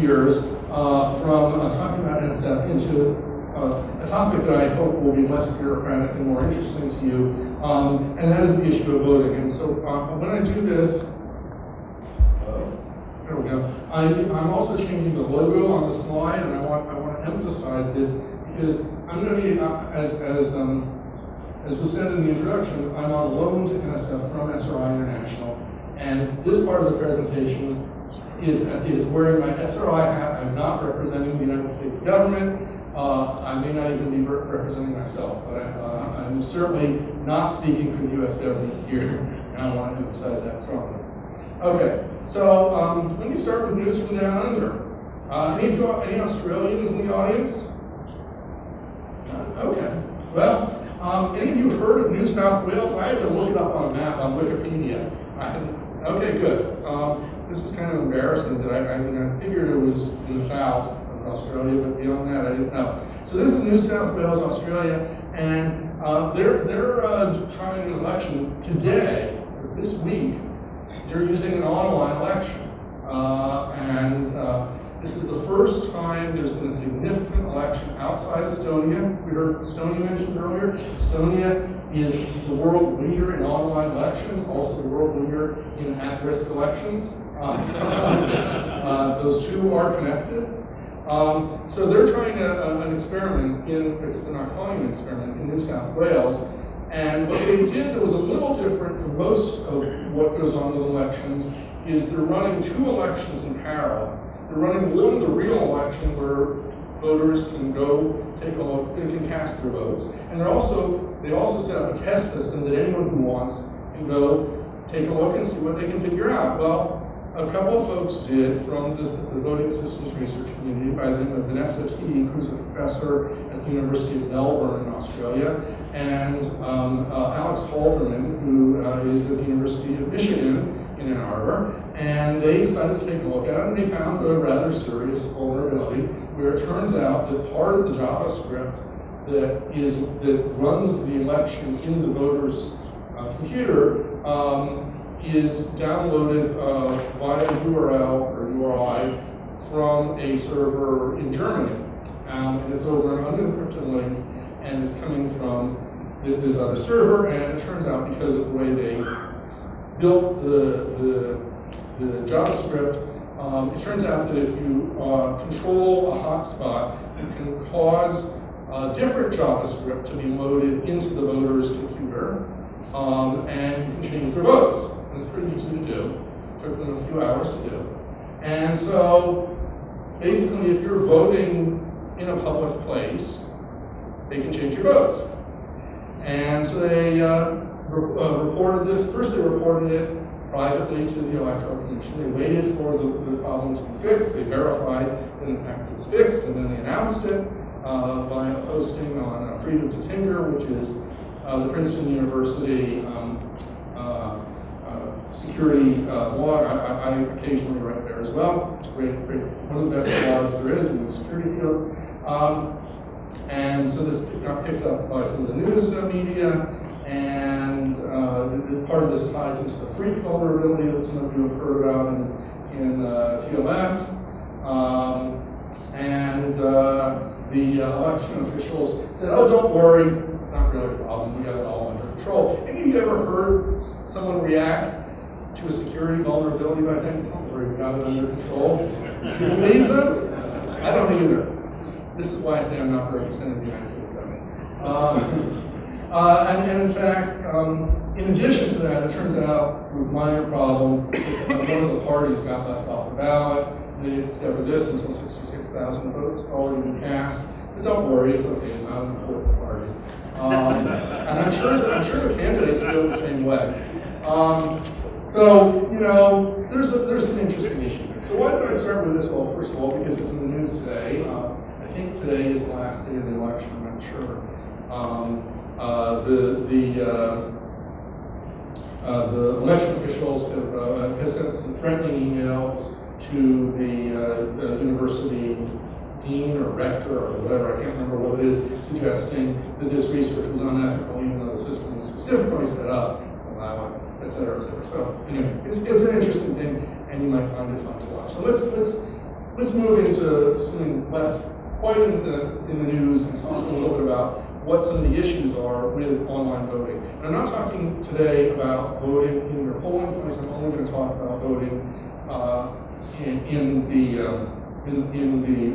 gears from talking about NSF into a topic that I hope will be less bureaucratic and more interesting to you, and that is the issue of voting. And so when I do this, there we go. I'm also changing the logo on the slide, and I want to emphasize this because I'm going to be, as was said in the introduction, I'm on loan to NSF from SRI International, and this part of the presentation is wearing my SRI hat. I'm not representing the United States government. I may not even be representing myself, but I'm certainly not speaking for the U.S. government here, and I want to emphasize that strongly. Okay, so let me start with news from down under. Any Australians in the audience? Okay, well, any of you heard of New South Wales? I had to look it up on a map on Wikipedia. Okay, good. This was kind of embarrassing that I figured it was in the south of Australia, but beyond that I didn't know. So this is New South Wales, Australia, and they're trying an election today, or this week. They're using an online election, and this is the first time there's been a significant election outside Estonia. We heard Estonia mentioned earlier. Estonia is the world leader in online elections, also the world leader in at-risk elections. Those two are connected. So they're trying an experiment they're not calling it an experiment, in New South Wales. And what they did that was a little different from most of what goes on with elections is they're running two elections in parallel. They're running one, the real election, where voters can go take a look, they can cast their votes. And they also set up a test system that anyone who wants can go take a look and see what they can figure out. Well, a couple of folks did from the voting systems research community by the name of Vanessa T, who's a professor at the University of Melbourne in Australia, and Alex Halderman, who is at the University of Michigan in Ann Arbor, and they decided to take a look at it, and they found a rather serious vulnerability where it turns out that part of the JavaScript that runs the election in the voter's computer is downloaded via URL or URI from a server in Germany. And it's over an unencrypted link, and it's coming from this other server, and it turns out because of the way they built the JavaScript, it turns out that if you control a hotspot, you can cause different JavaScript to be loaded into the voter's computer, and you can change their votes. And it's pretty easy to do. It took them a few hours to do. And so basically, if you're voting in a public place, they can change your votes. And so they reported this. First, they reported it privately to the Electoral Commission. They waited for the problem to be fixed. They verified that, in fact, it was fixed, and then they announced it via posting on Freedom to Tinker, which is the Princeton University security blog. I occasionally write there as well. It's great, one of the best blogs there is in the security field. And so this got picked up by some of the news media, and part of this ties into the freak vulnerability that some of you have heard about in TLS. And the election officials said, "Oh, don't worry, it's not really a problem. We got it all under control." Any of you ever heard someone react to a security vulnerability by saying, "Don't worry, we got it under control"? Do you believe them? I don't either. This is why I say I'm not representing the United States government. And in fact, in addition to that, it turns out it was a minor problem. One of the parties got left off the ballot. And they didn't discover this until 66,000 votes had already been cast. But don't worry, it's okay. It's not an important party. And I'm sure the candidates feel the same way. So you know, there's an interesting issue. So why did I start with this? Well, first of all, because it's in the news today. I think today is the last day of the election. I'm not sure. The election officials have sent some threatening emails to the university dean or rector or whatever, I can't remember what it is, suggesting that this research was unethical, even though the system was specifically set up to allow it, et cetera, et cetera. So anyway, it's an interesting thing, and you might find it fun to watch. So let's let's move into something less quite in the news and talk a little bit about what some of the issues are with online voting. And I'm not talking today about voting in your polling place. I'm only going to talk about voting in the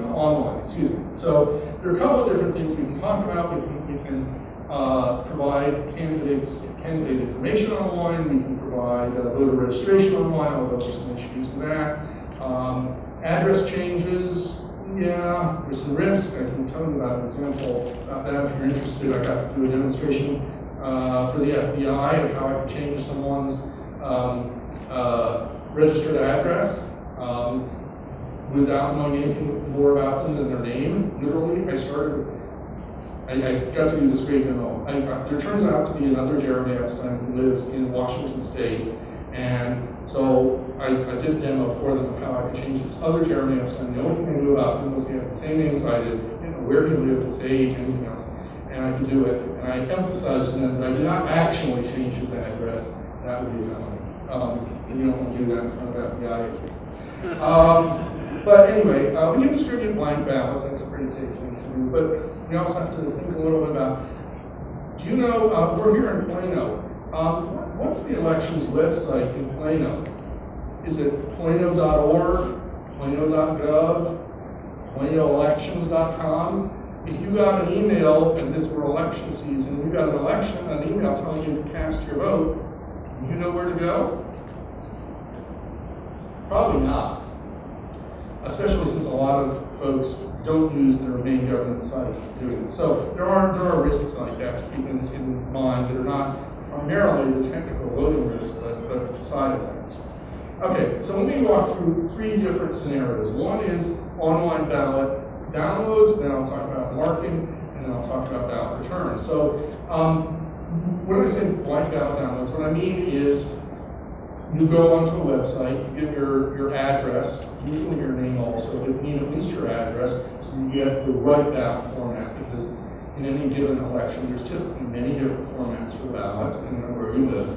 online. Excuse me. So there are a couple of different things we can talk about. We can provide candidate information online. We can provide voter registration online, although there's some issues with that. Address changes. Yeah, there's some risk. I can tell you about an example about that if you're interested. I got to do a demonstration for the FBI of how I could change someone's registered address without knowing anything more about them than their name. Literally, I got to do this great demo. There turns out to be another Jeremy Epstein who lives in Washington State, and so I did a demo for them of how I could change this other Jeremy Epstein. The only thing I knew about him was he had the same name as I did, didn't know where he lived, his age, anything else, and I could do it. And I emphasized to them that I did not actually change his address. That would be a felony. And you don't want to do that in front of FBI agents. But anyway, we can distribute blank ballots. That's a pretty safe thing to do. But we also have to think a little bit about, do you know, we're here in Plano. What's the elections website in Plano? Is it plano.org, plano.gov, planoelections.com? If you got an email and this were election season, you got an email telling you to cast your vote, you know where to go? Probably not. Especially since a lot of folks don't use their main government site to do it. So there are risks like that to keep in mind that are not primarily the technical voting risk, but side effects. Okay, so let me walk through three different scenarios. One is online ballot downloads, then I'll talk about marking, and then I'll talk about ballot returns. So when I say blank ballot downloads, what I mean is you go onto a website, you give your address, usually your name also, but you need at least your address, so you get the right ballot format, because in any given election, there's typically many different formats for the ballot, depending on where you live.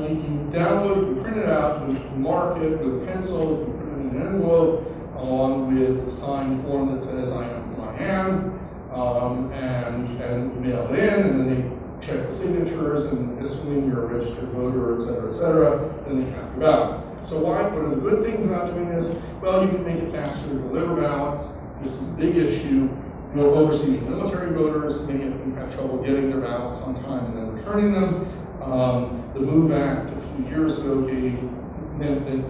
You download, you print it out, you mark it with a pencil, you put it in an envelope, along with a signed form that says I am who I am, and mail it in, and then they check the signatures, and assuming you're a registered voter, et cetera, then they count your ballot. So what are the good things about doing this? Well, you can make it faster to deliver ballots. This is a big issue. For overseas military voters, many of them have trouble getting their ballots on time and then returning them. The MOVE Act a few years ago meant that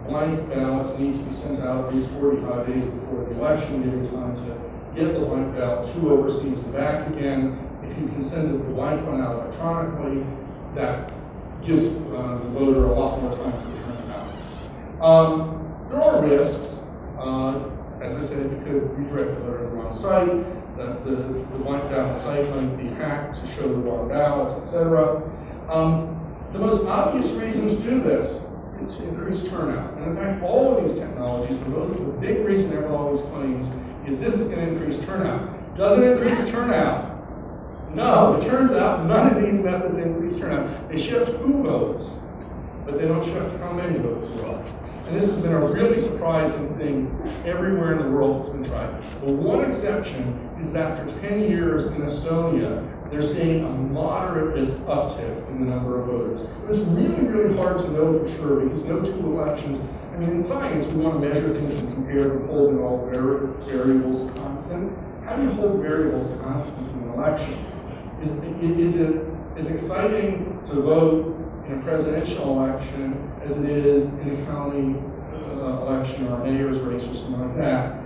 blank ballots need to be sent out at least 45 days before the election, giving time to get the blank ballot to overseas and back again. If you can send the blank one out electronically, that gives the voter a lot more time to return the ballot. There are risks. As I said, you could redirect the voter to the wrong site. The blank ballot site might be hacked to show the wrong ballots, etc. The most obvious reason to do this is to increase turnout. And in fact, all of these technologies, the big reason everyone always claims is this is going to increase turnout. Does it increase turnout? No, it turns out none of these methods increase turnout. They shift who votes, but they don't shift how many votes there are. And this has been a really surprising thing everywhere in the world that's been tried. The one exception is that after 10 years in Estonia, they're seeing a moderate uptick in the number of voters. But it's really, really hard to know for sure because no two elections, I mean, in science, we want to measure things and compare and hold all variables constant. How do you hold variables constant in an election? Is it as exciting to vote in a presidential election as it is in a county election or a mayor's race or something like that?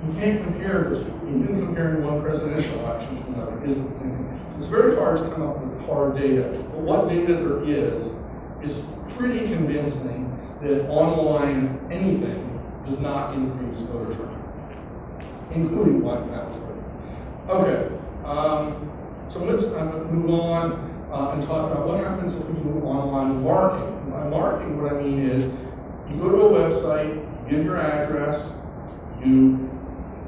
You can't compare those. Even comparing one presidential election to another isn't the same thing. It's very hard to come up with hard data. But what data there is pretty convincing that online anything does not increase voter turnout, including blank ballot voting. Okay, so let's move on and talk about what happens if we do online marking. By marking, what I mean is you go to a website, you give your address, you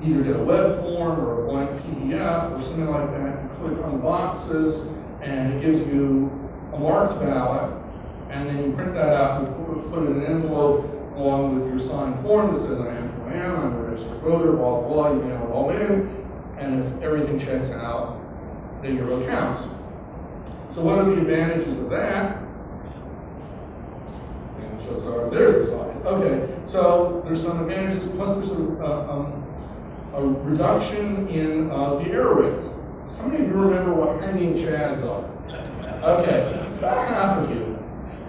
either get a web form or a blank PDF or something like that, you click on the boxes, and it gives you a marked ballot, and then you print that out and put it in an envelope along with your signed form that says I am who I am, I'm a registered voter, blah, blah, blah, you mail it all in, and if everything checks out, then your vote counts. So what are the advantages of that? And it shows, there's the slide. Okay, so there's some advantages, plus there's a reduction in the error rates. How many of you remember what hanging chads are? Okay, about half of you.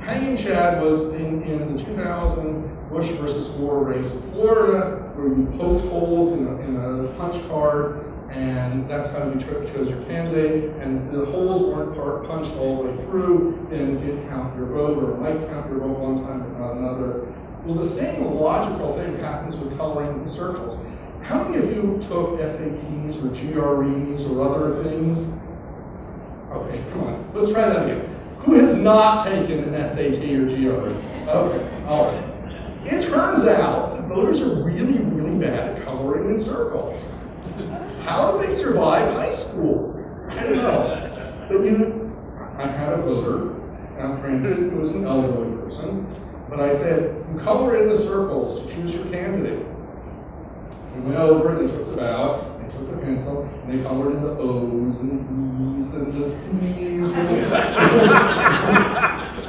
Hanging chad was in the 2000 Bush versus Gore race in Florida, where you poked holes in a punch card, and that's how you chose your candidate. And if the holes weren't punched all the way through, then it didn't count your vote, or it might count your vote one time but not another. Well, the same logical thing happens with coloring in circles. How many of you took SATs or GREs or other things? Okay, come on, let's try that again. Who has not taken an SAT or GRE? Okay, all right. It turns out that voters are really, really bad at coloring in circles. How do they survive high school? I don't know. But I had a voter, and granted it was an elderly person, but I said, you color in the circles to choose your candidate. We went over and they took the ballot, they took the pencil, and they colored in the O's and the E's and the C's.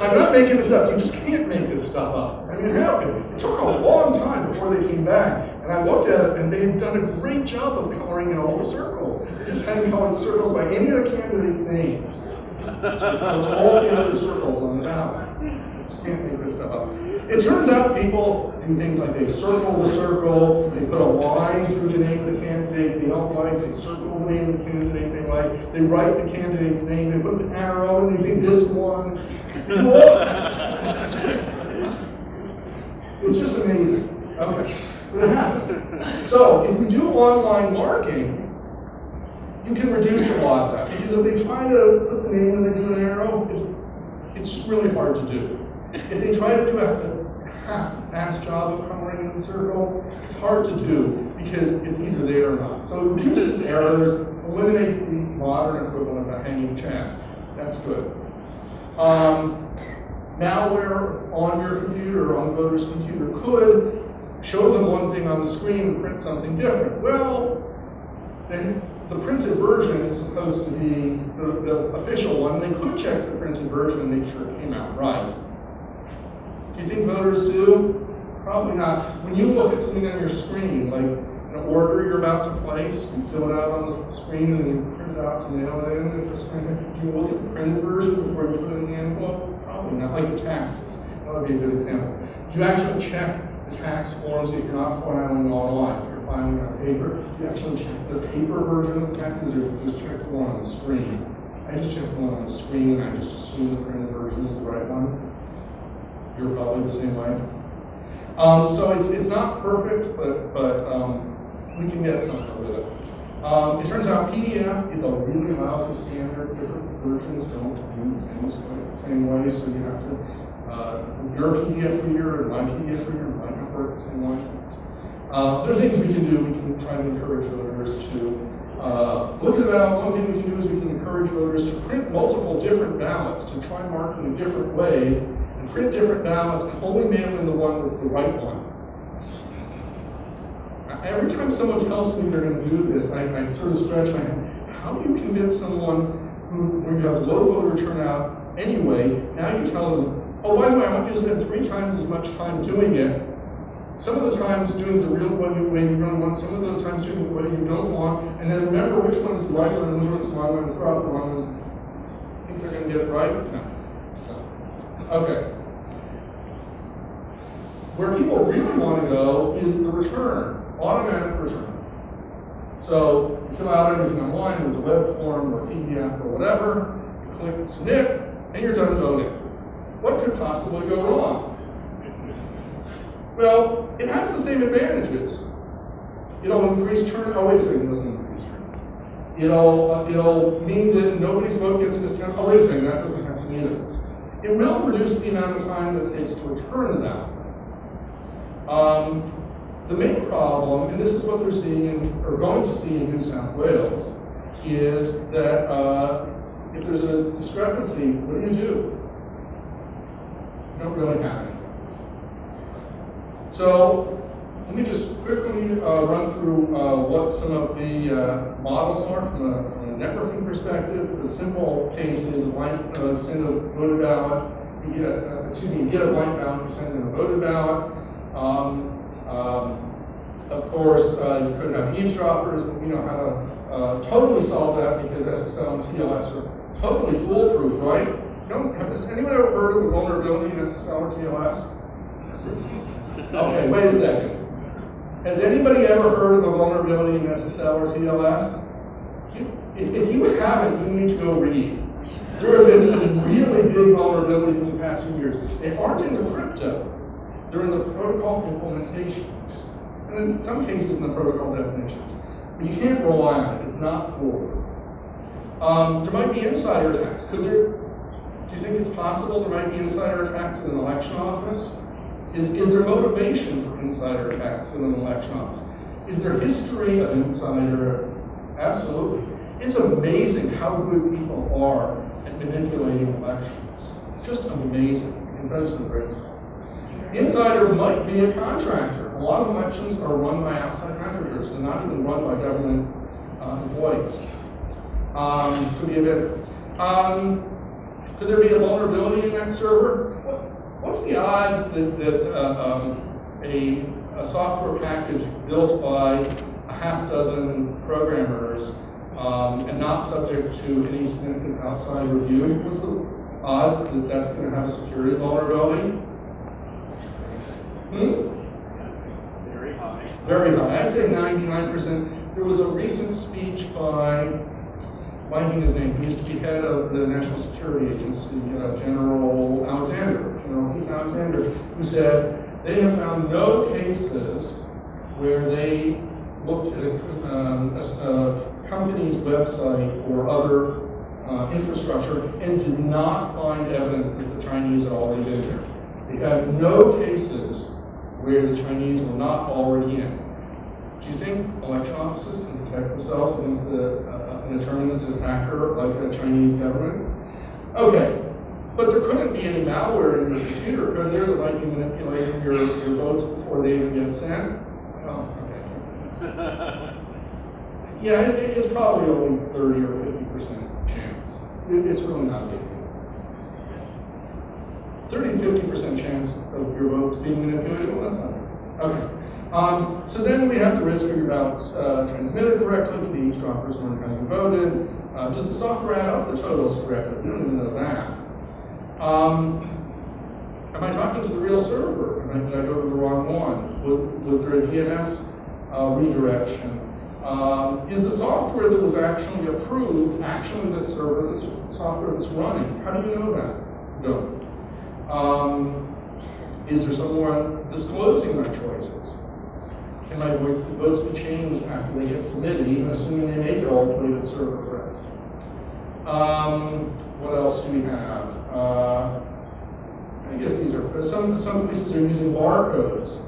I'm not making this up. You just can't make this stuff up. I mean, it took a long time before they came back. And I looked at it, and they've done a great job of coloring in all the circles. They just hadn't colored the circles by any of the candidates' names. All the other circles on the ballot. You just can't make this stuff up. It turns out people do things like they circle the circle, they put a line through the name of the candidate they don't like, they circle the name of the candidate they like, they write the candidate's name, they put an arrow, and they say this one. It's just amazing. Okay, but it happens. So if we do online marking, you can reduce a lot of that, because if they try to put the name and they do an arrow, it's just really hard to do. If they try to do a half-assed job of coloring in the circle, it's hard to do because it's either there or not. So it reduces errors, eliminates the modern equivalent of the hanging chad. That's good. Malware on your computer, on the voter's computer, could show them one thing on the screen and print something different. Well, then the printed version is supposed to be the official one. They could check the printed version and make sure it came out right. Do you think voters do? Probably not. When you look at something on your screen, like an order you're about to place, you fill it out on the screen and then you print it out to mail it in. Do you look at the printed version before you put it in the envelope? Probably not. Like the taxes. That would be a good example. Do you actually check the tax forms if you're not filing online? If you're filing on paper, do you actually check the paper version of the taxes, or you just check the one on the screen? I just check the one on the screen and I just assume the printed version is the right one. You're probably the same way. So it's not perfect, but we can get somewhere with it. It turns out PDF is a really lousy standard. Different versions don't do things quite the same way, so you have to, your PDF reader and my PDF reader might not work the same way. There are things we can do. We can try to encourage voters to look at that. One thing we can do is we can encourage voters to print multiple different ballots, to try marking in different ways, print different ballots, and only mail in the one that's the right one. Every time someone tells me they're going to do this, I sort of scratch my head. How do you convince someone when you have low voter turnout anyway, now you tell them, oh, by the way, I want you to spend 3 times as much time doing it. Some of the times doing the real way you really want, some of the times doing it the way you don't want, and then remember which one is the right one and which one is the wrong one, and throw out the wrong one. Think they're going to get it right? No. So, okay. Where people really want to go is the return, automatic return. So you fill out everything online with a web form or PDF or whatever, you click submit, and you're done voting. What could possibly go wrong? Well, it has the same advantages. It'll increase turnout. Oh, wait a second, it doesn't increase turnout. It'll mean that nobody's vote gets discounted. Oh, wait a second, that doesn't happen either. It will reduce the amount of time that it takes to return the ballot. The main problem, and this is what they're seeing, or going to see in New South Wales, is that if there's a discrepancy, what do? You don't really have anything. So let me just quickly run through what some of the models are from a networking perspective. The simple case is a blank, send a voted ballot, you get a blank ballot, you send in a voted ballot. Of course, you could have eavesdroppers, and we know how to totally solve that because SSL and TLS are totally foolproof, right? Has anyone ever heard of a vulnerability in SSL or TLS? Okay, wait a second. Has anybody ever heard of a vulnerability in SSL or TLS? If you haven't, you need to go read. There have been some really big vulnerabilities in the past few years. They aren't in the crypto. They're in the protocol implementations. And in some cases in the protocol definitions. But you can't rely on it. It's not foolproof. There might be insider attacks. Do you think it's possible there might be insider attacks in an election office? Is there motivation for insider attacks in an election office? Is there history of insider? Absolutely. It's amazing how good people are at manipulating elections. Just amazing. It's just amazing. Insider might be a contractor. A lot of elections are run by outside contractors. They're not even run by government employees. Could be a bit. Could there be a vulnerability in that server? What's the odds that a software package built by a half dozen programmers and not subject to any significant outside review, what's the odds that that's going to have a security vulnerability? Very high. Very high. I'd say 99%. There was a recent speech by, blanking his name, he used to be head of the National Security Agency, General Keith Alexander, who said they have found no cases where they looked at a company's website or other infrastructure and did not find evidence that the Chinese had already been there. They have no cases where the Chinese were not already in. Do you think election offices can protect themselves against an determined attacker like a Chinese government? Okay, but there couldn't be any malware in your computer because they're that might be manipulating your votes before they even get sent. Oh, okay. Yeah, it's probably only 30 or 50% chance. It's really not big. 30 to 50% chance of your votes being manipulated. Well, that's not good. Okay. So then we have the risk of your ballots transmitted correctly. The eavesdroppers learn how you voted. Does the software add up the totals correctly? We don't even know that. Am I talking to the real server? Did I go to the wrong one? Was there a DNS redirection? Is the software that was actually approved actually the software that's running? How do you know that? No. Is there someone disclosing my choices? Can my votes be changed after they get submitted, even assuming they make it all the way to the server correct? What else do we have? I guess these are, some places are using barcodes.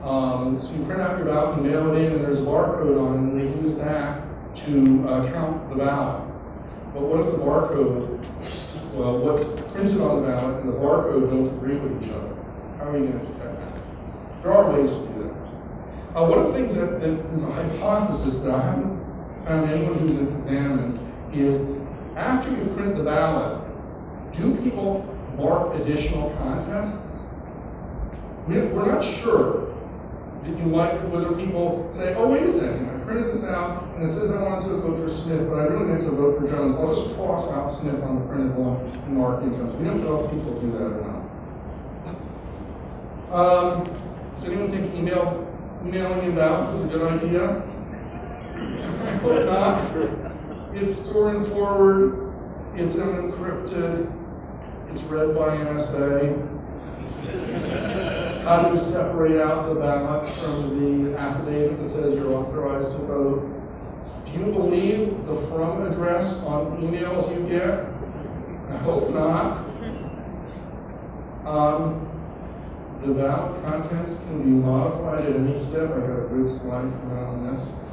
So you print out your ballot and mail it in, and there's a barcode on it, and they use that to count the ballot. But what if the barcode, well, what's printed on the ballot and the barcode don't agree with each other? How are you going to detect that? There are ways to do that. One of the things that is a hypothesis that I haven't found anyone who's examined is after you print the ballot, do people mark additional contests? We're not sure. Whether people say, oh, wait a second, I printed this out and it says I wanted to vote for Smith, but I really meant to vote for Jones. I'll just cross out Smith on the printed one and mark in Jones. We don't know if people do that or not. Does anyone think emailing in ballots is a good idea? I hope not. It's stored and forward, it's unencrypted, it's read by NSA. How do you separate out the ballot from the affidavit that says you're authorized to vote? Do you believe the from address on emails you get? I hope not. The ballot contents can be modified at any step. I got a good slide on this.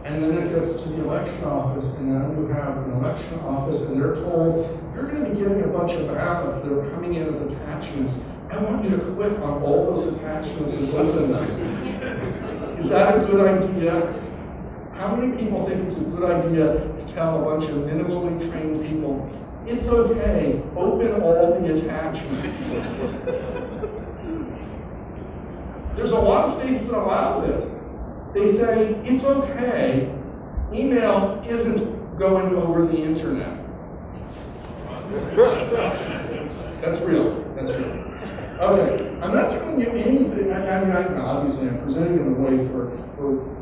And then it gets to the election office, and then you have an election office, and they're told, you're going to be getting a bunch of ballots that are coming in as attachments I want you to click on all those attachments and open them. Is that a good idea? How many people think it's a good idea to tell a bunch of minimally trained people, it's okay, open all the attachments? There's a lot of states that allow this. They say, it's okay, email isn't going over the internet. That's real, that's real. Okay, I'm not telling you anything, obviously I'm presenting it in a way for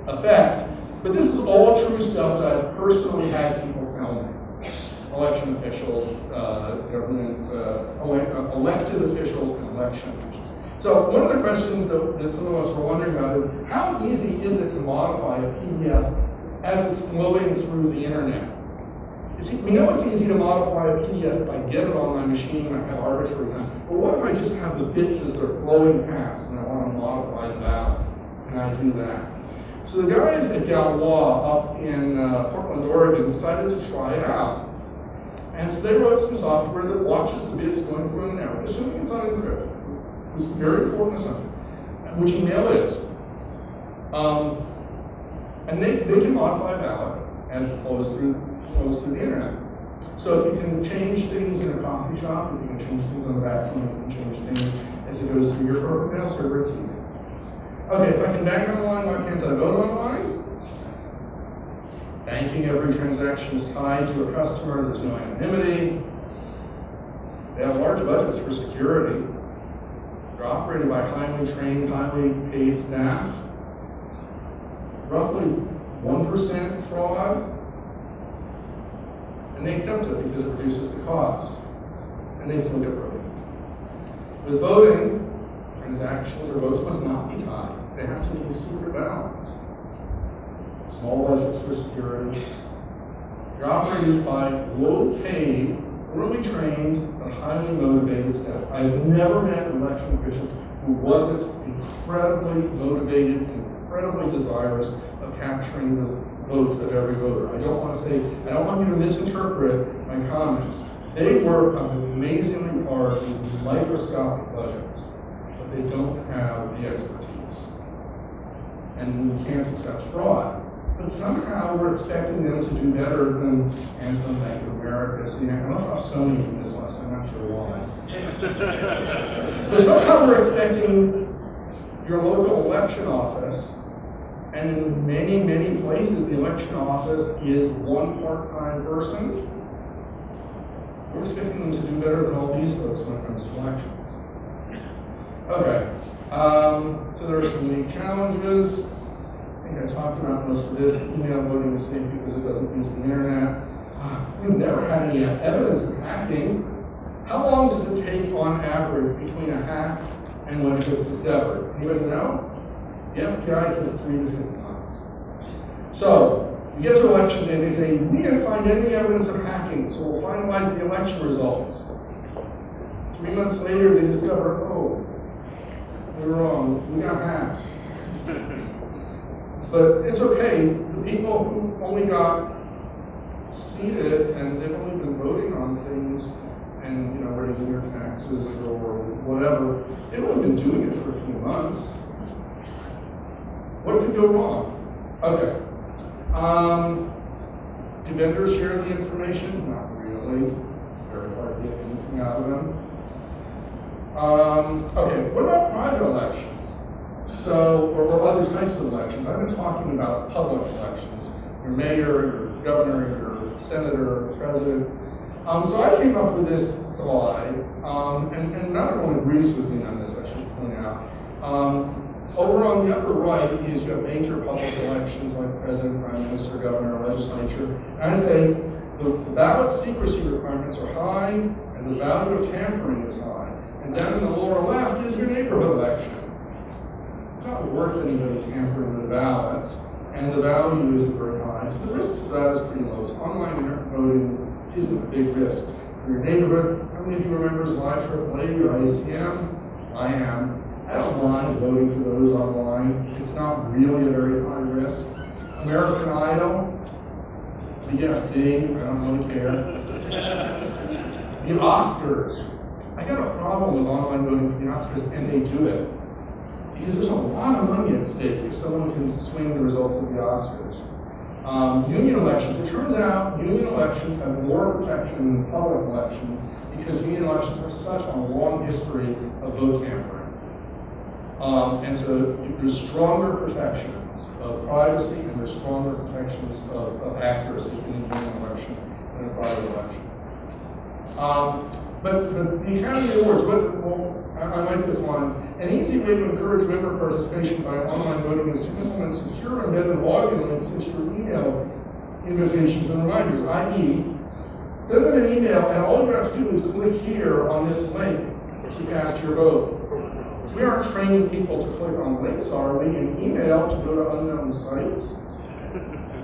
effect, but this is all true stuff that I've personally had people tell me. Election officials, government, elected officials, and election officials. So one of the questions that some of us were wondering about is, how easy is it to modify a PDF as it's flowing through the internet? We know it's easy to modify a PDF if I get it on my machine and I have arbitrary time. But what if I just have the bits as they're flowing past and I want to modify the ballot? Can I do that? So the guys at Galois up in Portland, Oregon decided to try it out. And so they wrote some software that watches the bits going through the network, assuming it's unencrypted. This is very important assumption, which email is. And they can modify a ballot as it flows through the internet. So if you can change things in a coffee shop, if you can change things on the vacuum, if you can change things as it goes through your corporate mail server, it's easy. Okay, if I can bank online, why can't I vote online? Banking, every transaction is tied to a customer, there's no anonymity. They have large budgets for security. They're operated by highly trained, highly paid staff. Roughly 1% fraud. And they accept it because it reduces the cost. And they still get voting. With voting, transactions or votes must not be tied. They have to be secret ballots. Small budgets for security. You're operated by low-paid, poorly trained, but highly motivated staff. I've never met an election official who wasn't incredibly motivated, incredibly desirous of capturing the votes of every voter. I don't want you to misinterpret my comments. They work amazingly hard with microscopic budgets, but they don't have the expertise. And we can't accept fraud. But somehow we're expecting them to do better than Anthem, Bank of America. See, I left off Sony from this list, I'm not sure why. But somehow we're expecting your local election office, and in many, many places, the election office is one part-time person. We're expecting them to do better than all these folks when it comes to elections. Okay, so there are some unique challenges. I think I talked about most of this. Email voting is safe because it doesn't use the internet. We've never had any evidence of hacking. How long does it take on average between a hack and when it gets discovered? Anybody know? The FBI says 3 to 6 months. So, we get to election day, they say, we didn't find any evidence of hacking, so we'll finalize the election results. 3 months later, they discover, oh, we were wrong, we got hacked. But it's okay, the people who only got seated and they've only been voting on things and raising their taxes or whatever, they've only been doing it for a few months. What could go wrong? Okay. Do vendors share the information? Not really. It's very hard to get anything out of them. Okay, what about private elections? So, or other types of elections. I've been talking about public elections. Your mayor, your governor, your senator, president. So I came up with this slide, and not everyone agrees with me on this, I should point out. Over on the upper right is you have major public elections like president, prime minister, governor, legislature. And I say the ballot secrecy requirements are high and the value of tampering is high. And down in the lower left is your neighborhood election. It's not worth anybody tampering with the ballots, and the value isn't very high. So the risk of that is pretty low. So online voting isn't a big risk. For your neighborhood, how many of you remember live AAA or ICM? I am. I don't mind voting for those online. It's not really a very high risk. American Idol, VFD, I don't really care. The Oscars. I got a problem with online voting for the Oscars, and they do it. Because there's a lot of money at stake if someone can swing the results of the Oscars. Union elections, it turns out union elections have more protection than public elections because union elections have such a long history of vote tampering. And so there's stronger protections of privacy and there's stronger protections of accuracy in a union election than a private election. But the Academy Awards, I like this one. An easy way to encourage member participation by online voting is to implement secure embedded login links into your email invitations and reminders, i.e., send them an email and all you have to do is click here on this link to cast your vote. We aren't training people to click on links, are we? In email to go to unknown sites?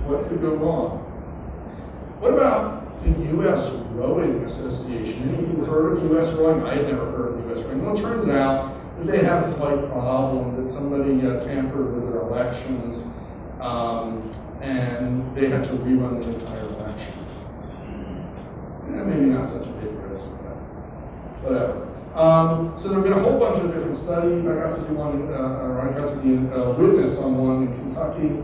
What could go wrong? What about the U.S. Rowing Association? Any of you heard of U.S. Rowing? I had never heard of U.S. Rowing. Well, it turns out that they had a slight problem, that somebody tampered with their elections, and they had to rerun the entire election. Maybe not such a big risk, but whatever. So there have been a whole bunch of different studies. I got to do one, or I got to be a witness on one in Kentucky.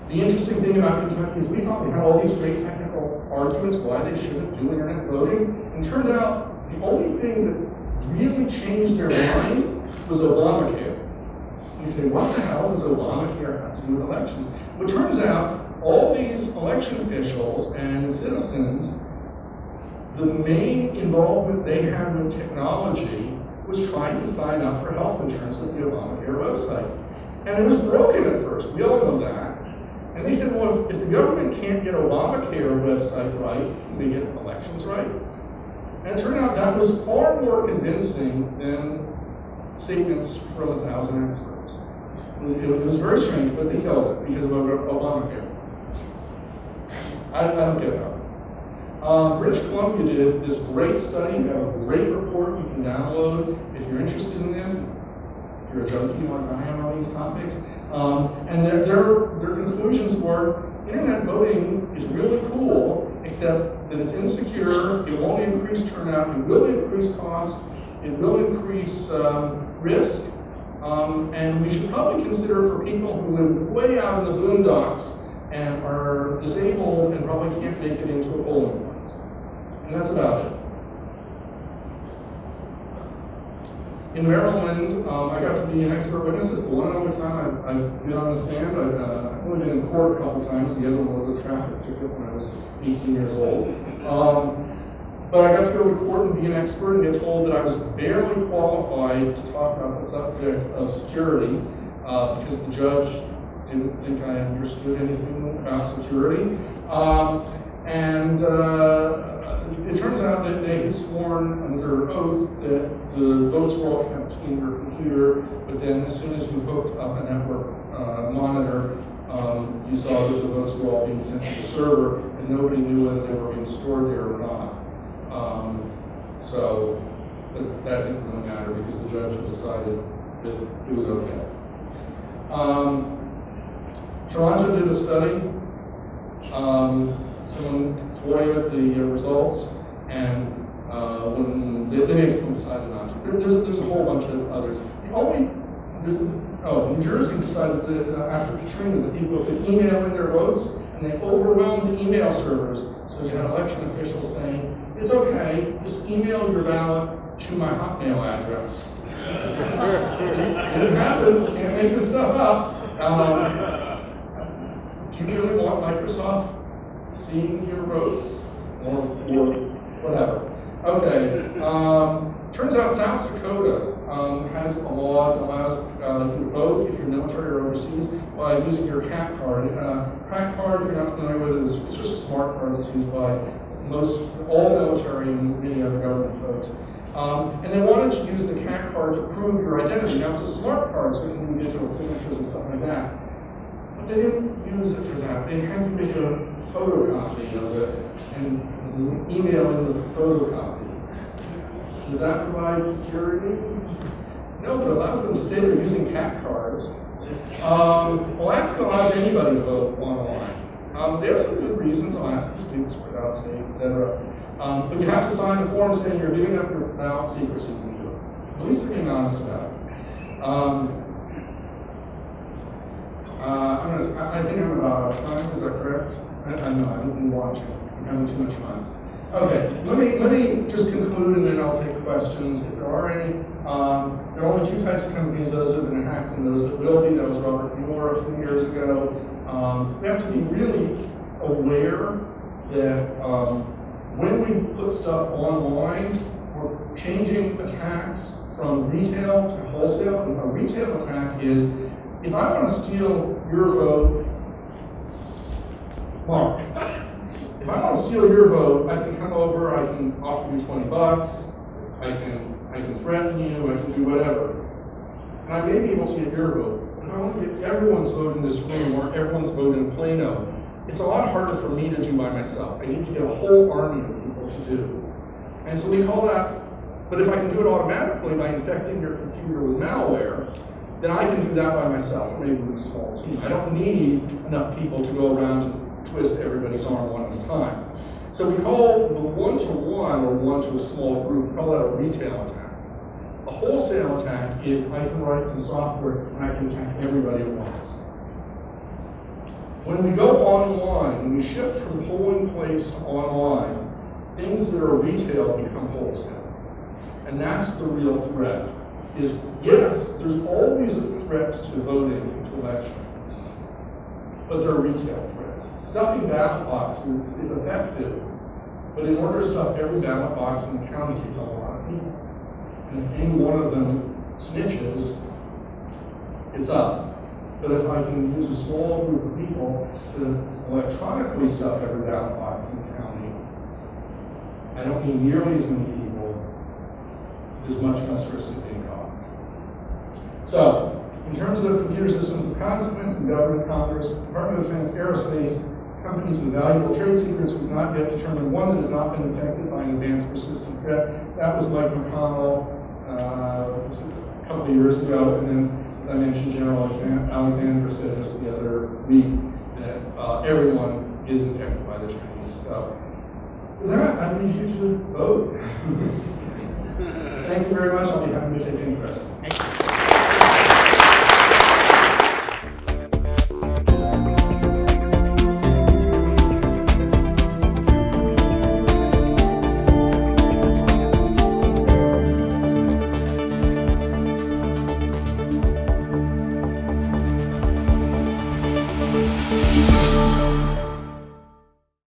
The interesting thing about Kentucky is we thought we had all these great technical arguments why they shouldn't do internet voting, and it turned out the only thing that really changed their mind was Obamacare. You say, what the hell does Obamacare have to do with elections? Well, it turns out all these election officials and citizens, the main involvement they had with technology was trying to sign up for health insurance at the Obamacare website. And it was broken at first, we all know that. And they said, well, if the government can't get Obamacare website right, can they get elections right? And it turned out that was far more convincing than statements from 1,000 experts. It was very strange, but they killed it because of Obamacare. I don't get that. British Columbia did this great study. We have a great report you can download if you're interested in this, if you're a junkie like I am on these topics. And their conclusions were, internet voting is really cool, except that it's insecure, it won't increase turnout, it will increase cost, it will increase risk, and we should probably consider for people who live way out in the boondocks and are disabled and probably can't make it into a polling place. And that's about it. In Maryland, I got to be an expert witness. It's the one and only time I've been on the stand. I've only been in court a couple times. The other one was a traffic ticket when I was 18 years old. But I got to go to court and be an expert and get told that I was barely qualified to talk about the subject of security because the judge didn't think I understood anything about security. It turns out that they had sworn under oath that the votes were all kept in your computer, but then as soon as you hooked up a network monitor, you saw that the votes were all being sent to the server, and nobody knew whether they were being stored there or not. So that didn't really matter because the judge had decided that it was okay. Toronto did a study. Someone FOIA'd the results, and when they basically decided not to. There's a whole bunch of others. New Jersey decided that after Katrina that people could email in their votes, and they overwhelmed the email servers. So you had election officials saying, it's okay, just email your ballot to my Hotmail address. It didn't happen, can't make this stuff up. Do you really want Microsoft seeing your votes? Or whatever. Okay, turns out South Dakota has a law that allows you to vote if you're military or overseas by using your CAT card. CAT card, if you're not familiar with it, it's just a smart card that's used by all military and many other government folks. And they wanted to use the CAT card to prove your identity. Now it's a smart card, so you can do digital signatures and stuff like that. But they didn't use it for that. They had to make a photocopy of it and email in the photocopy. Does that provide security? No, but it allows them to say they're using CAT cards. Alaska allows anybody to vote online. They have some good reasons. Alaska's big, spread out state, etc. But you have to sign a form saying you're giving up your ballot secrecy when you do it. At least they're being honest about it. I think I'm about out of time, is that correct? I know, I haven't been watching. I'm having too much fun. Okay, let me just conclude and then I'll take questions. If there are any, there are only two types of companies, those that have been hacked and those that will be. That was Robert Moore a few years ago. We have to be really aware that when we put stuff online, we're changing attacks from retail to wholesale. And a retail attack is, if I want to steal your vote, Mark, if I want to steal your vote, I can come over, I can offer you $20, I can threaten you, I can do whatever. And I may be able to get your vote. But if I want to get everyone's vote in this room or everyone's vote in Plano, it's a lot harder for me to do by myself. I need to get a whole army of people to do. And so we call that, but if I can do it automatically by infecting your computer with malware, then I can do that by myself, or maybe with a small team. I don't need enough people to go around and twist everybody's arm one at a time. So we call the one-to-one or one-to-a-small group, we call that a retail attack. A wholesale attack is I can write some software and I can attack everybody at once. When we go online, when we shift from polling place to online, things that are retail become wholesale. And that's the real threat. Is yes, there's always a threat to voting, to elections, but they're retail threats. Stuffing ballot boxes is effective, but in order to stuff every ballot box in the county takes a lot of people. And if any one of them snitches, it's up. But if I can use a small group of people to electronically stuff every ballot box in the county, I don't need nearly as many people. There's much less risk of being caught. So, in terms of computer systems of consequence in government, Congress, Department of Defense, aerospace, companies with valuable trade secrets, we've not yet determined one that has not been affected by an advanced persistent threat. That was Mike McConnell a couple of years ago, and then, as I mentioned, General Alexander said just the other week that everyone is infected by the Chinese. So, with that, I need you to vote. Thank you very much. I'll be happy to take any questions.